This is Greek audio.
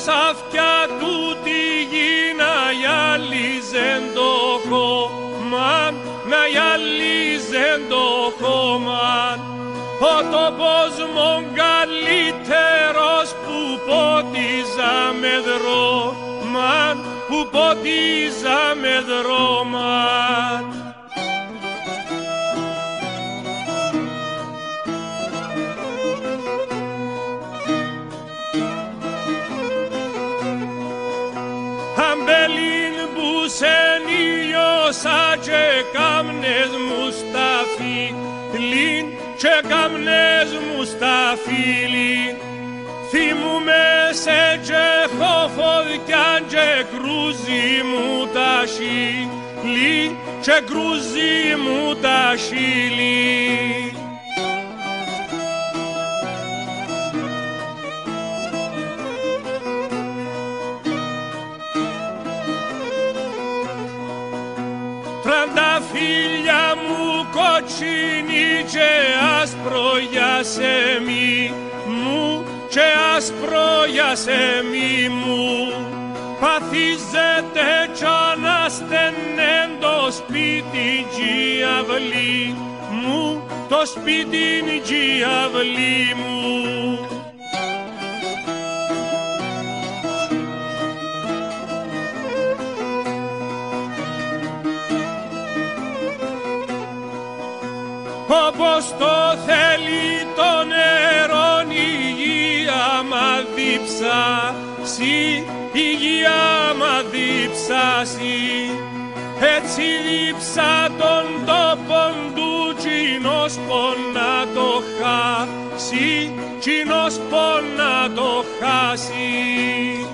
αυτιά του τη γη να γυαλίζεν το χώμαν, να γυαλίζεν το χώμαν. Ο τόπος μον καλύτερος που πότιζα με δρόμαν, που πότιζα με δρόμαν. Αμπέλιν που σεν ήλιωσα και κάμνες μου στα φίλιν, και κάμνες μου στα φίλιν. Θυμούμαι σε και έχω φωτιά και κρούζει μου τα χείλη, και κρούζει μου τα χείλη. Τρανταφύλια μου κοτσίνη και άσπρο για σεμί μου, και άσπρο για σεμί μου. Παθίζεται κι αναστενέν το σπίτι κι αυλή μου, το σπίτι κι αυλή μου. Όπως το θέλει το νερό η γη άμα διψάσει, η γη άμα διψάσει. Έτσι διψά τον τόπον του κοινός πονά το χάσει, κοινός πονά το χάσει.